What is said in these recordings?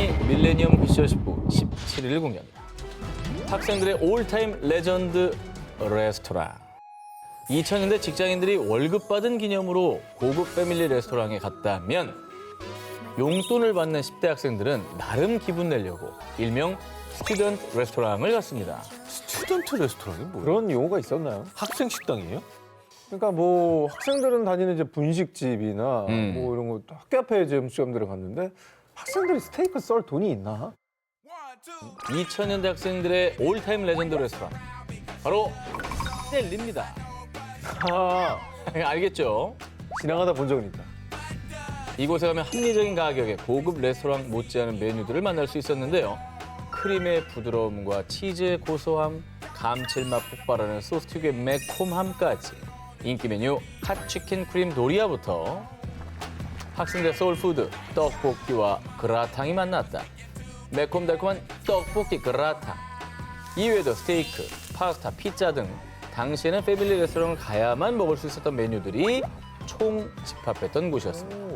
시간이 밀레니엄 퀴즈 19 17일 공개합니다. 학생들의 올타임 레전드 레스토랑. 2000년대 직장인들이 월급 받은 기념으로 고급 패밀리 레스토랑에 갔다면 용돈을 받는 10대 학생들은 나름 기분 내려고 일명 스튜던트 레스토랑을 갔습니다. 스튜던트 레스토랑이 뭐예요? 그런 용어가 있었나요? 학생 식당이에요? 그러니까 뭐 학생들은 다니는 이제 분식집이나 뭐 이런 거 학교 앞에 이제 음식점들을 갔는데 학생들이 스테이크 썰 돈이 있나? 2000년대 학생들의 올타임 레전드 레스토랑. 바로 델리입니다. 아, 알겠죠? 지나가다 본 적은 있다. 이곳에 가면 합리적인 가격에 고급 레스토랑 못지않은 메뉴들을 만날 수 있었는데요. 크림의 부드러움과 치즈의 고소함, 감칠맛 폭발하는 소스 특유의 매콤함까지 인기 메뉴 핫치킨 크림 도리아부터 학생들 소울푸드 떡볶이와 그라탕이 만났다. 매콤달콤한 떡볶이 그라탕. 이외에도 스테이크, 파스타, 피자 등 당시에는 패밀리 레스토랑을 가야만 먹을 수 있었던 메뉴들이 총 집합했던 곳이었습니다.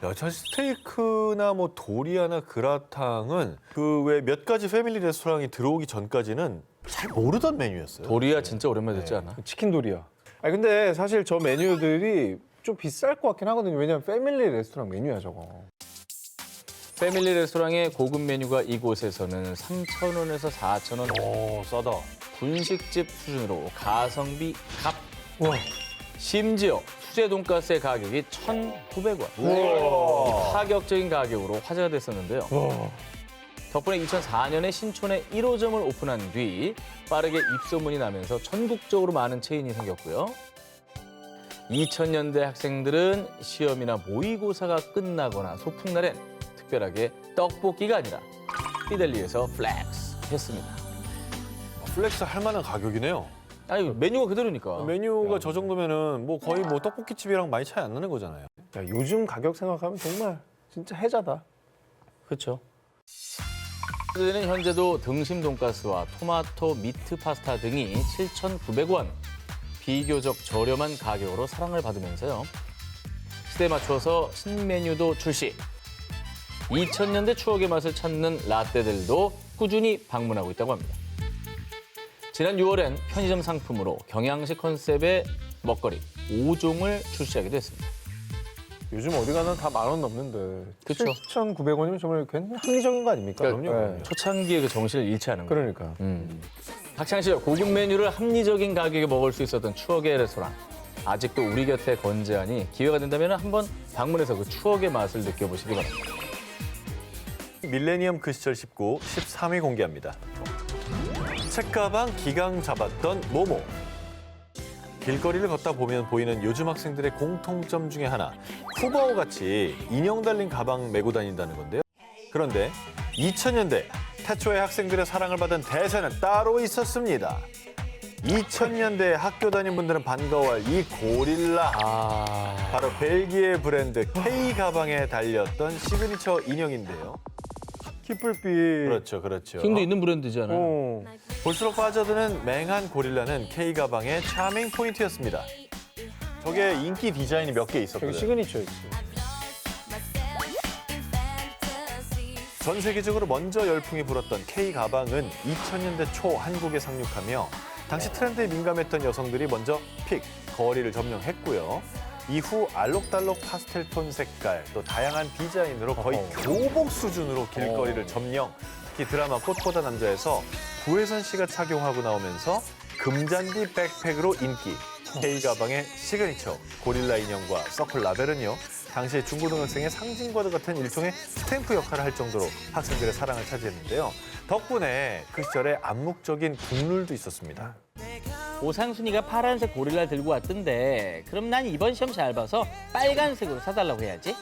야, 저 스테이크나 뭐 도리아나 그라탕은 그 외 몇 가지 패밀리 레스토랑이 들어오기 전까지는 잘 모르던 메뉴였어요. 도리아 진짜 오랜만에 듣지 않아? 치킨 도리야. 아니 근데 사실 저 메뉴들이 좀 비쌀 것 같긴 하거든요. 왜냐면 패밀리 레스토랑 메뉴야 저거. 패밀리 레스토랑의 고급 메뉴가 이곳에서는 3,000원에서 4,000원, 오, 싸다. 분식집 수준으로 가성비 갑. 와. 심지어 수제 돈가스의 가격이 1,900원. 우와. 파격적인 가격으로 화제가 됐었는데요. 와. 덕분에 2004년에 신촌에 1호점을 오픈한 뒤 빠르게 입소문이 나면서 전국적으로 많은 체인이 생겼고요. 2000년대 학생들은 시험이나 모의고사가 끝나거나 소풍날엔 특별하게 떡볶이가 아니라 피델리에서 플렉스 했습니다. 플렉스 할 만한 가격이네요. 아니 메뉴가 그대로니까. 메뉴가 저 정도면은 뭐 거의 뭐 떡볶이집이랑 많이 차이 안 나는 거잖아요. 야, 요즘 가격 생각하면 정말 진짜 해자다. 그렇죠. 는 현재도 등심 돈가스와 토마토 미트 파스타 등이 7,900원. 비교적 저렴한 가격으로 사랑을 받으면서요. 시대에 맞춰서 신메뉴도 출시. 2000년대 추억의 맛을 찾는 라떼들도 꾸준히 방문하고 있다고 합니다. 지난 6월엔 편의점 상품으로 경양식 컨셉의 먹거리 5종을 출시하기도 했습니다. 요즘 어디 가나 다 10,000원 넘는데. 그쵸. 7,900원이면 정말 굉장히 합리적인 거 아닙니까? 그러니까 네. 초창기의 그 정신을 잃지 않은 거예요. 그러니까. 학창시절 고급 메뉴를 합리적인 가격에 먹을 수 있었던 추억의 레스토랑. 아직도 우리 곁에 건재하니 기회가 된다면 한번 방문해서 그 추억의 맛을 느껴보시기 바랍니다. 밀레니엄 그 시절 19, 13위 공개합니다. 책가방 기강 잡았던 모모. 길거리를 걷다 보면 보이는 요즘 학생들의 공통점 중에 하나, 푸바오 같이 인형 달린 가방 메고 다닌다는 건데요. 그런데 2000년대 태초의 학생들의 사랑을 받은 대세는 따로 있었습니다. 2000년대 학교 다닌 분들은 반가워할 이 고릴라. 바로 벨기에 브랜드 K 가방에 달렸던 시그니처 인형인데요. 키플빛. 그렇죠, 그렇죠. 힘도 있는 브랜드잖아요. 어. 볼수록 빠져드는 맹한 고릴라는 K 가방의 차밍 포인트였습니다. 저게 인기 디자인이 몇 개 저기 있었거든요. 시그니처였지. 전 세계적으로 먼저 열풍이 불었던 K 가방은 2000년대 초 한국에 상륙하며 당시 트렌드에 민감했던 여성들이 먼저 픽, 거리를 점령했고요. 이후 알록달록 파스텔 톤 색깔, 또 다양한 디자인으로 거의 교복 수준으로 길거리를 점령. 특히 드라마 꽃보다 남자에서 구혜선 씨가 착용하고 나오면서 금잔디 백팩으로 인기. K 가방의 시그니처 고릴라 인형과 서클 라벨은요. 당시 중고등학생의 상징과도 같은 일종의 스탬프 역할을 할 정도로 학생들의 사랑을 차지했는데요. 덕분에 그 시절에 암묵적인 국룰도 있었습니다. 오상순이가 파란색 고릴라 들고 왔던데 그럼 난 이번 시험 잘 봐서 빨간색으로 사달라고 해야지.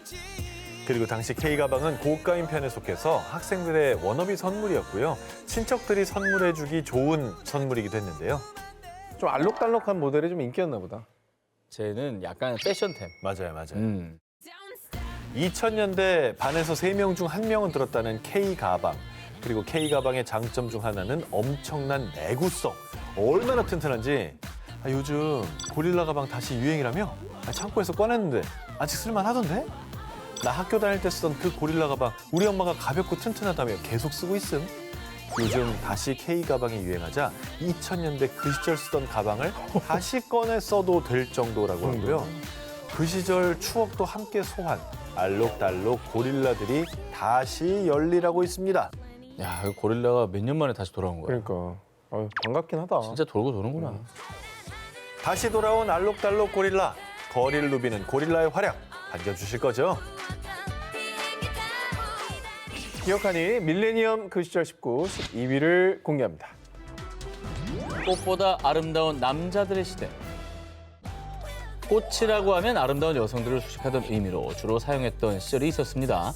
그리고 당시 K 가방은 고가인 편에 속해서 학생들의 워너비 선물이었고요. 친척들이 선물해주기 좋은 선물이기도 했는데요. 좀 알록달록한 모델이 좀 인기였나 보다. 쟤는 약간 패션템. 맞아요, 맞아요. 2000년대 반에서 3명 중 1명은 들었다는 K 가방. 그리고 K 가방의 장점 중 하나는 엄청난 내구성. 얼마나 튼튼한지. 요즘 고릴라 가방 다시 유행이라며? 창고에서 꺼냈는데 아직 쓸만하던데? 나 학교 다닐 때 쓰던 그 고릴라 가방 우리 엄마가 가볍고 튼튼하다며 계속 쓰고 있음. 요즘 다시 K 가방이 유행하자 2000년대 그 시절 쓰던 가방을 다시 꺼내 써도 될 정도라고 하고요. 그 시절 추억도 함께 소환. 알록달록 고릴라들이 다시 열리라고 있습니다. 야, 이 고릴라가 몇 년 만에 다시 돌아온 거야. 그러니까 반갑긴 하다. 진짜 돌고 도는구나. 다시 돌아온 알록달록 고릴라. 거리를 누비는 고릴라의 활약 반겨주실 거죠? 기억하니 밀레니엄 그 시절 19, 12위를 공개합니다. 꽃보다 아름다운 남자들의 시대. 꽃이라고 하면 아름다운 여성들을 수식하던 의미로 주로 사용했던 시절이 있었습니다.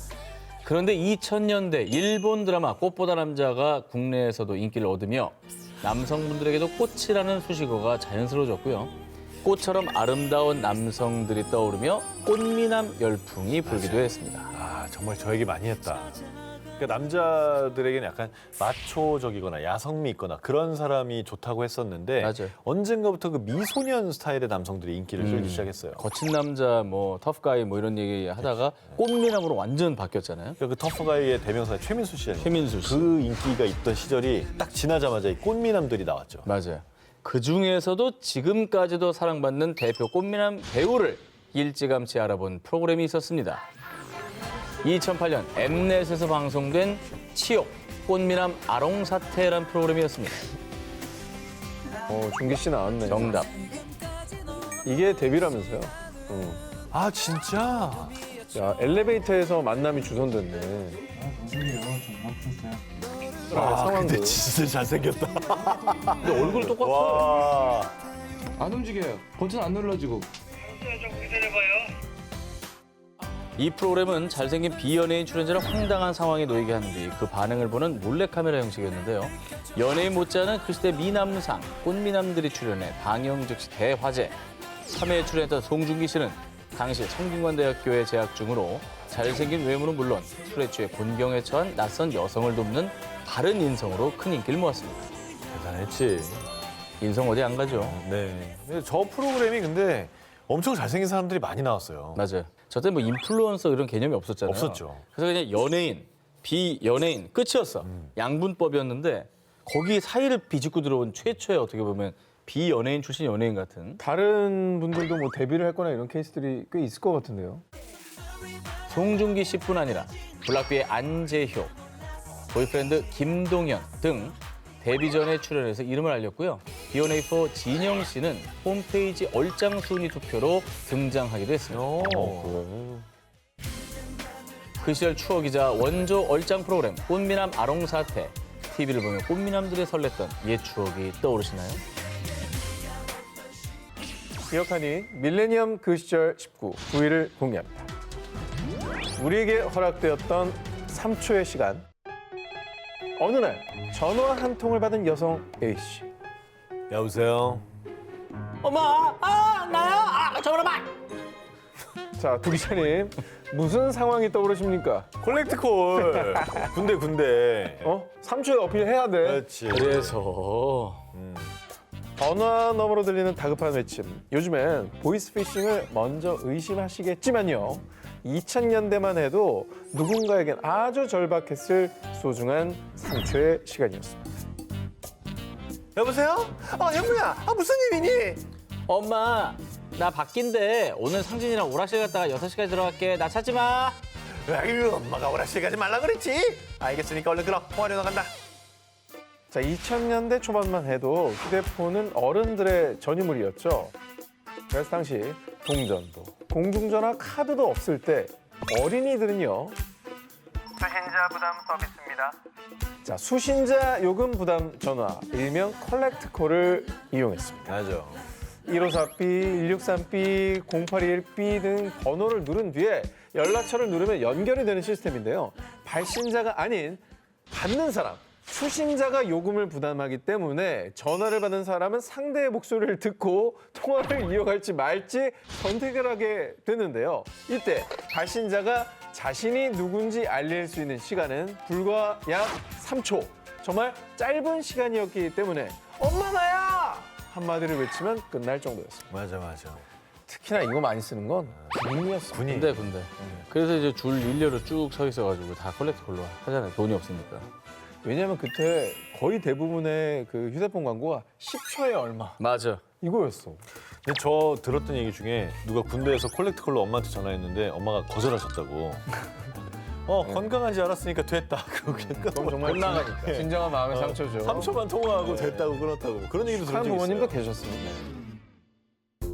그런데 2000년대 일본 드라마 꽃보다 남자가 국내에서도 인기를 얻으며 남성분들에게도 꽃이라는 수식어가 자연스러워졌고요. 꽃처럼 아름다운 남성들이 떠오르며 꽃미남 열풍이 불기도 했습니다. 아, 정말 저 얘기 많이 했다. 그러니까 남자들에게는 약간 마초적이거나 야성미 있거나 그런 사람이 좋다고 했었는데 맞아요. 언젠가부터 그 미소년 스타일의 남성들이 인기를 끌기 시작했어요. 거친 남자, 뭐 터프가이 뭐 이런 얘기 하다가 꽃미남으로 완전 바뀌었잖아요. 그러니까 그 터프가이의 대명사 최민수 씨 아니에요? 최민수 씨. 그 인기가 있던 시절이 딱 지나자마자 이 꽃미남들이 나왔죠. 맞아요. 그 중에서도 지금까지도 사랑받는 대표 꽃미남 배우를 일찌감치 알아본 프로그램이 있었습니다. 2008년 엠넷에서 방송된 치욕 꽃미남 아롱사태란 프로그램이었습니다. 준기 씨 나왔네. 정답. 이게 데뷔라면서요. 아, 진짜? 야, 엘리베이터에서 만남이 주선됐네. 상황도. 진짜 잘생겼다. 근데 얼굴 똑같아. 와. 안 움직여요. 버튼 안 눌러지고. 이 프로그램은 잘생긴 비연예인 출연자를 황당한 상황에 놓이게 한 뒤 그 반응을 보는 몰래카메라 형식이었는데요. 연예인 못지않은 그 시대 미남상, 꽃미남들이 출연해 방영 즉시 대화제. 3회에 출연했던 송중기 씨는 당시 성균관대학교에 재학 중으로 잘생긴 외모는 물론 술에 취해 곤경에 처한 낯선 여성을 돕는 바른 인성으로 큰 인기를 모았습니다. 대단했지. 인성 어디 안 가죠? 네. 근데 저 프로그램이 근데 엄청 잘생긴 사람들이 많이 나왔어요. 맞아요. 저때 뭐 인플루언서 이런 개념이 없었잖아요. 없었죠. 그래서 그냥 연예인, 비연예인 끝이었어. 양분법이었는데 거기 사이를 비집고 들어온 최초의 어떻게 보면 비연예인 출신 연예인 같은 다른 분들도 뭐 데뷔를 했거나 이런 케이스들이 꽤 있을 것 같은데요. 송중기 씨뿐 아니라 블락비의 안재효, 보이프렌드 김동현 등 데뷔 전에 출연해서 이름을 알렸고요. B1A4 진영 씨는 홈페이지 얼짱 순위 투표로 등장하기도 했습니다. 그 시절 추억이자 원조 얼짱 프로그램 꽃미남 아롱사태. TV를 보며 꽃미남들이 설렜던 옛 추억이 떠오르시나요? 기억하니 밀레니엄 그 시절 19, 9위를 공개합니다. 우리에게 허락되었던 3초의 시간. 어느 날 전화 한 통을 받은 여성 A씨. 여보세요? 엄마, 나야, 전화 봐. 자, 두 기자님 무슨 상황이 떠오르십니까? 콜렉트콜. 군대. 3초에 어필해야 돼. 그렇지. 그래서 전화 너머로 들리는 다급한 외침. 요즘엔 보이스피싱을 먼저 의심하시겠지만요. 2000년대만 해도 누군가에겐 아주 절박했을 소중한 3초의 시간이었습니다. 여보세요? 영무야. 무슨 일이니? 엄마, 나 바뀐데 오늘 상진이랑 오락실 갔다가 6시까지 들어갈게. 나 찾지 마. 아유, 엄마가 오락실 가지 말라 그랬지. 알겠으니까 얼른 들어. 통화료 나간다. 자, 2000년대 초반만 해도 휴대폰은 어른들의 전유물이었죠. 그래서 당시 동전도, 공중전화 카드도 없을 때 어린이들은요. 수신자 부담 서비스입니다. 자, 수신자 요금 부담 전화, 일명 컬렉트콜을 이용했습니다. 맞아. 154B, 163B, 081B 등 번호를 누른 뒤에 연락처를 누르면 연결이 되는 시스템인데요. 발신자가 아닌 받는 사람, 수신자가 요금을 부담하기 때문에 전화를 받은 사람은 상대의 목소리를 듣고 통화를 이어갈지 말지 선택을 하게 되는데요. 이때 발신자가 자신이 누군지 알릴 수 있는 시간은 불과 약 3초. 정말 짧은 시간이었기 때문에 엄마 나야! 한마디를 외치면 끝날 정도였습니다. 맞아. 특히나 이거 많이 쓰는 건 군이었어. 군이. 군대. 그래서 이제 줄 일렬로 쭉 서 있어가지고 다 컬렉트콜로 하잖아요. 돈이 없으니까. 왜냐면 그때 거의 대부분의 그 휴대폰 광고가 10초에 얼마 맞아. 이거였어. 근데 저 들었던 얘기 중에 누가 군대에서 콜렉트콜로 엄마한테 전화했는데 엄마가 거절하셨다고. 건강한지 알았으니까 됐다. 그러고 그냥 그럼 정말 끝나가니까. 진정한 마음의 상처죠. 3초만 통화하고 됐다고 끊었다고 그런 얘기도 들은 한 적이 부모님도 있어요. 계셨습니다.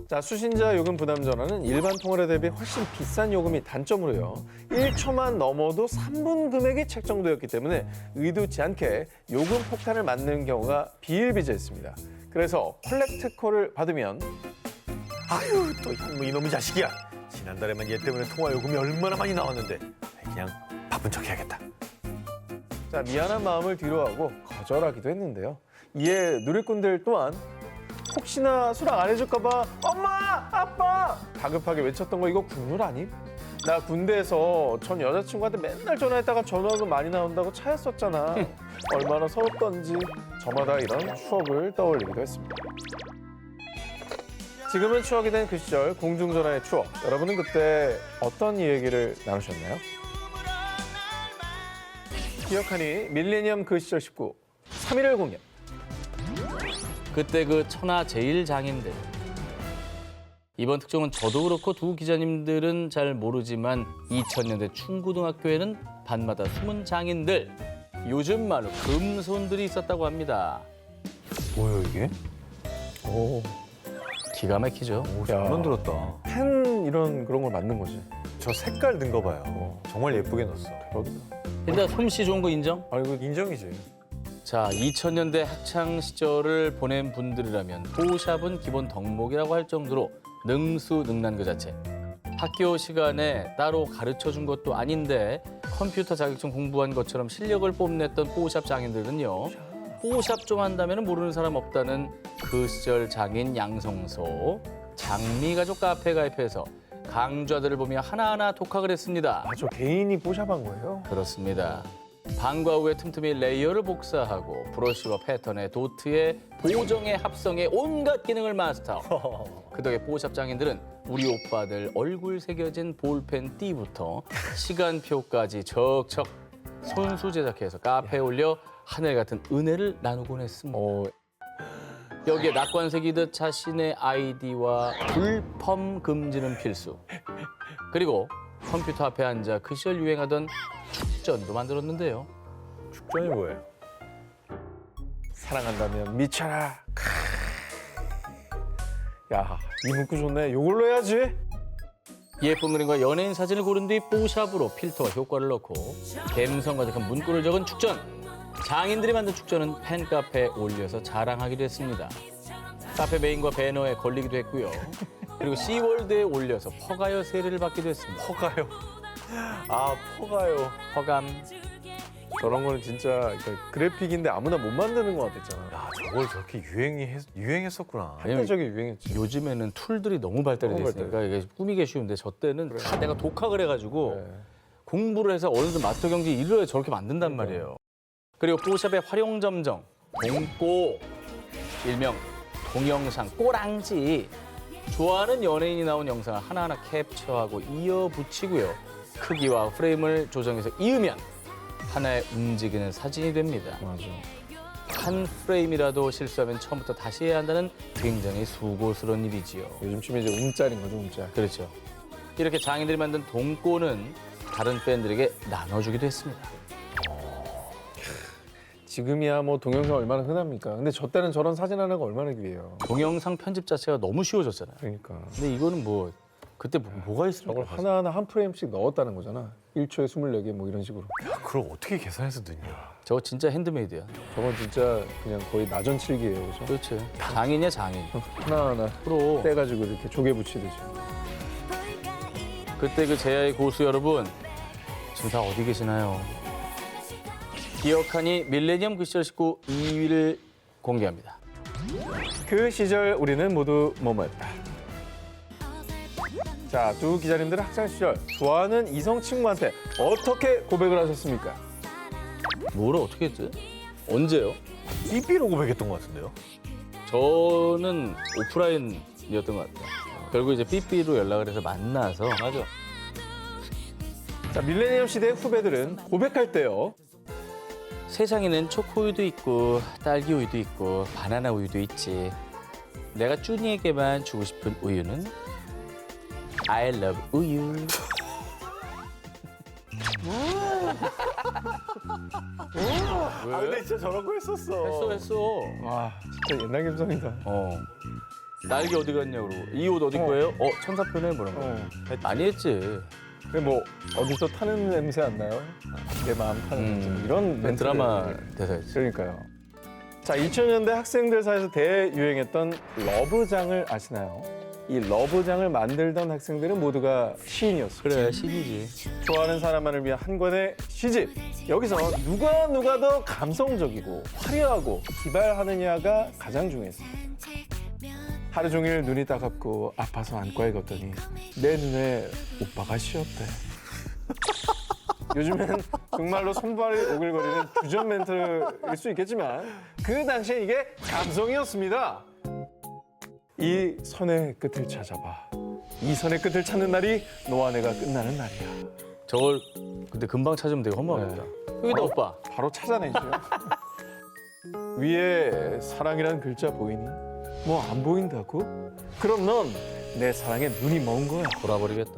자, 수신자 요금 부담 전화는 일반 통화료 대비 훨씬 비싼 요금이 단점으로요. 1초만 넘어도 3분 금액이 책정되었기 때문에 의도치 않게 요금 폭탄을 맞는 경우가 비일비재했습니다. 그래서 콜렉트콜을 받으면 아유 또 현무 이놈의 자식이야. 지난달에만 얘 때문에 통화 요금이 얼마나 많이 나왔는데 그냥 바쁜 척 해야겠다. 자, 미안한 마음을 뒤로하고 거절하기도 했는데요. 이에 누리꾼들 또한 혹시나 수락 안 해줄까 봐 엄마! 아빠! 다급하게 외쳤던 거 이거 국룰 아님? 나 군대에서 전 여자친구한테 맨날 전화했다가 전화금 많이 나온다고 차였었잖아. 얼마나 서럽던지 저마다 이런 추억을 떠올리기도 했습니다. 지금은 추억이 된 그 시절 공중전화의 추억. 여러분은 그때 어떤 이야기를 나누셨나요? 기억하니 밀레니엄 그 시절 19 3.1을 공연. 그때 그 천하 제일 장인들. 이번 특종은 저도 그렇고 두 기자님들은 잘 모르지만 2000년대 충고등학교에는 반마다 숨은 장인들, 요즘 말로 금손들이 있었다고 합니다. 뭐예요 이게? 오, 기가 막히죠. 잘만 들었다. 펜 이런 그런 걸 만든 거지. 저 색깔 든 거 봐요. 정말 예쁘게 넣었어. 일단 솜씨 좋은 거 인정? 아이고, 인정이지. 자, 2000년대 학창 시절을 보낸 분들이라면 포샵은 기본 덕목이라고 할 정도로 능수능란 그 자체. 학교 시간에 따로 가르쳐준 것도 아닌데 컴퓨터 자격증 공부한 것처럼 실력을 뽐냈던 포샵 장인들은요. 포샵 좀 한다면 모르는 사람 없다는 그 시절 장인 양성소 장미가족 카페 가입해서 강좌들을 보며 하나하나 독학을 했습니다. 아, 저 개인이 뽀샵한 거예요? 그렇습니다. 방과 후에 틈틈이 레이어를 복사하고 브러쉬와 패턴에 도트에 보정에 합성에 온갖 기능을 마스터. 그 덕에 포샵 장인들은 우리 오빠들 얼굴 새겨진 볼펜 띠부터 시간표까지 척척 손수 제작해서 카페에 올려 하늘 같은 은혜를 나누곤 했습니다. 여기에 낙관색이듯 자신의 아이디와 불펌 금지는 필수. 그리고 컴퓨터 앞에 앉아 그 시절 유행하던 축전도 만들었는데요. 축전이 뭐예요? 사랑한다면 미쳐라. 야, 이 문구 좋네. 이걸로 해야지. 예쁜 그림과 연예인 사진을 고른 뒤 뽀샵으로 필터와 효과를 넣고 감성과 적한 문구를 적은 축전. 장인들이 만든 축전은 팬카페에 올려서 자랑하기도 했습니다. 카페 메인과 배너에 걸리기도 했고요. 그리고 시월드에 올려서 퍼가요 세례를 받기도 했습니다. 퍼가요. 아 퍼가요. 허감. 저런 거는 진짜 그래픽인데 아무나 못 만드는 것 같았잖아. 야 저걸 저렇게 유행했었구나. 한때적이 유행했지. 요즘에는 툴들이 너무 발달이 너무 됐으니까 이게 꾸미기 쉬운데 저 때는 다 내가 독학을 해가지고 네. 공부를 해서 어느 정도 마스터 경지 이르러야 저렇게 만든단 말이에요. 그리고 뽀샵의 활용점정, 동꼬, 일명 동영상, 꼬랑지. 좋아하는 연예인이 나온 영상을 하나하나 캡처하고 이어 붙이고요. 크기와 프레임을 조정해서 이으면 하나의 움직이는 사진이 됩니다. 맞아. 한 프레임이라도 실수하면 처음부터 다시 해야 한다는 굉장히 수고스러운 일이지요. 요즘 치면 이제 움짤인 거죠, 움짤. 그렇죠. 이렇게 장인들이 만든 동꼬는 다른 팬들에게 나눠주기도 했습니다. 지금이야 뭐 동영상 얼마나 흔합니까? 근데 저 때는 저런 사진 하나가 얼마나 귀해요. 동영상 편집 자체가 너무 쉬워졌잖아요. 그러니까. 근데 이거는 뭐 그때 뭐가 있습니까? 저걸 하나하나 한 프레임씩 넣었다는 거잖아. 1초에 24개 뭐 이런 식으로. 그걸 어떻게 계산해서 넣냐. 저거 진짜 핸드메이드야. 저건 진짜 그냥 거의 나전칠기예요, 그죠? 그렇지. 장인이야 장인. 하나하나 프로. 떼가지고 이렇게 조개 붙이듯이. 그때 그 제야의 고수 여러분 지금 다 어디 계시나요? 기억하니 밀레니엄 그 시절 19 2위를 공개합니다. 그 시절 우리는 모두 뭐뭐였다. 자, 두 기자님들은 학창 시절 좋아하는 이성 친구한테 어떻게 고백을 하셨습니까? 뭐를 어떻게 했지? 언제요? 삐삐로 고백했던 것 같은데요. 저는 오프라인이었던 것 같아요. 결국 이제 삐삐로 연락을 해서 만나서 맞아. 자, 밀레니엄 시대의 후배들은 고백할 때요. 세상에는 초코우유도 있고 딸기 우유도 있고 바나나 우유도 있지. 내가 쭈니에게만 주고 싶은 우유는 I love 우유. 아, 근데 진짜 저런 거 했었어. 했어. 와, 진짜 옛날 감성이다. 딸기 어디 갔냐 그러고 이 옷 어디 거예요? 천사표네 뭐런 거. 많이 했지. 근데 뭐 어디서 타는 냄새 안 나요? 내 마음 타는 냄새. 이런 멘트들. 드라마 대사였지. 그러니까요. 자, 2000년대 학생들 사이에서 대유행했던 러브장을 아시나요? 이 러브장을 만들던 학생들은 모두가 시인이었어요. 그래 신이지. 좋아하는 사람만을 위한 한 권의 시집. 여기서 누가 더 감성적이고 화려하고 기발하느냐가 가장 중요했습니다. 하루 종일 눈이 따갑고 아파서 안과에 갔더니 내 눈에 오빠가 씌었대. 요즘엔 정말로 손발이 오글거리는 주전 멘트일 수 있겠지만 그 당시엔 이게 감성이었습니다. 이 선의 끝을 찾아봐. 이 선의 끝을 찾는 날이 너와 내가 끝나는 날이야. 저걸 근데 금방 찾으면 되게 허무하겠다. 여기다 오빠. 바로 찾아내죠. 위에 사랑이라는 글자 보이니? 뭐 안 보인다고? 그럼 넌 내 사랑에 눈이 먼 거야. 돌아버리겠다.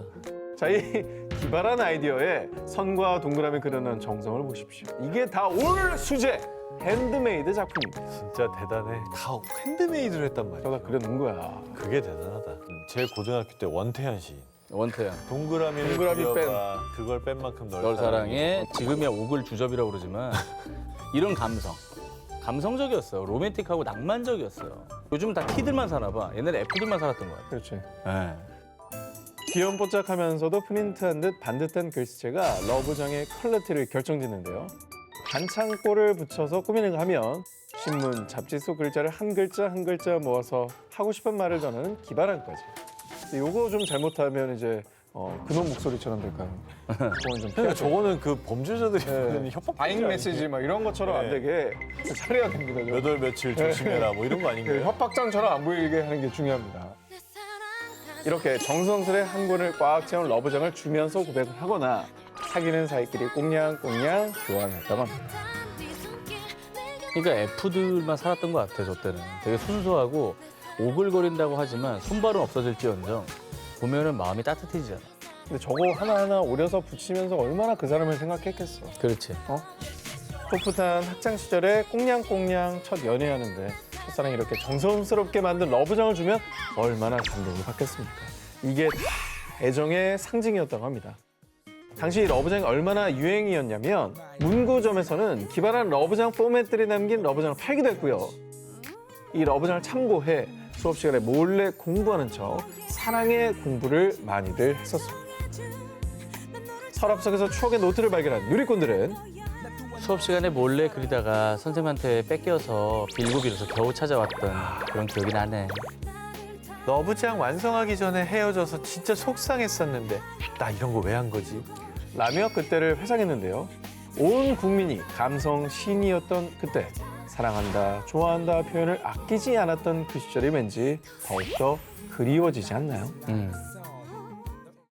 자, 이 기발한 아이디어에 선과 동그라미 그려놓은 정성을 보십시오. 이게 다 올 수제 핸드메이드 작품입니다. 진짜 대단해. 다 핸드메이드로 했단 말이야. 제가 그려놓은 거야. 그게 대단하다. 제 고등학교 때 원태현 시. 원태양. 동그라미를 동그라미 그려봐. 그걸 뺀 만큼 널 사랑해. 지금이야 오글 주접이라고 그러지만 이런 감성. 감성적이었어요. 로맨틱하고 낭만적이었어요. 요즘 다 T들만 사나 봐. 옛날에 F들만 살았던 것 같아요. 그렇지. 네. 귀염뽀짝하면서도 프린트한 듯 반듯한 글씨체가 러브장의 퀄리티를 결정짓는데요. 반창고를 붙여서 꾸미는가 하면 신문, 잡지 속 글자를 한 글자 한 글자 모아서 하고 싶은 말을 전하는 기발함까지. 요거 좀 잘못하면 이제 그놈 목소리처럼 될까요? 그건 좀 그러니까 저거는 그 범죄자들이 네. 하는 협박 아잉 메시지 막 이런 것처럼 안 네. 되게 잘해야 됩니다. 좀. 몇월 며칠 조심해라 뭐 이런 거 그 아닌가요? 협박장처럼 안 보이게 하는 게 중요합니다. 이렇게 정성스레 한 권을 꽉 채운 러브장을 주면서 고백을 하거나 사귀는 사이끼리 꽁냥꽁냥 교환했다고 합니다. 그러니까 F들만 살았던 것 같아요. 저 때는. 되게 순수하고 오글거린다고 하지만 손발은 없어질지언정 보면은 마음이 따뜻해지잖아. 근데 저거 하나하나 오려서 붙이면서 얼마나 그 사람을 생각했겠어. 그렇지. 풋풋한 학창 시절에 꽁냥꽁냥 첫 연애하는데 첫사랑이 이렇게 정성스럽게 만든 러브장을 주면 얼마나 감동을 받겠습니까? 이게 다 애정의 상징이었다고 합니다. 당시 러브장이 얼마나 유행이었냐면 문구점에서는 기발한 러브장 포맷들이 남긴 러브장을 팔기도 했고요. 이 러브장을 참고해 수업 시간에 몰래 공부하는 척 사랑의 공부를 많이들 했었습니다. 서랍 속에서 추억의 노트를 발견한 누리꾼들은 수업 시간에 몰래 그리다가 선생님한테 뺏겨서 빌고빌어서 겨우 찾아왔던 그런 기억이 나네. 러브장 완성하기 전에 헤어져서 진짜 속상했었는데 나 이런 거 왜 한 거지? 라며 그때를 회상했는데요. 온 국민이 감성 신이었던 그때 사랑한다, 좋아한다 표현을 아끼지 않았던 그 시절이 왠지 더욱더 그리워지지 않나요?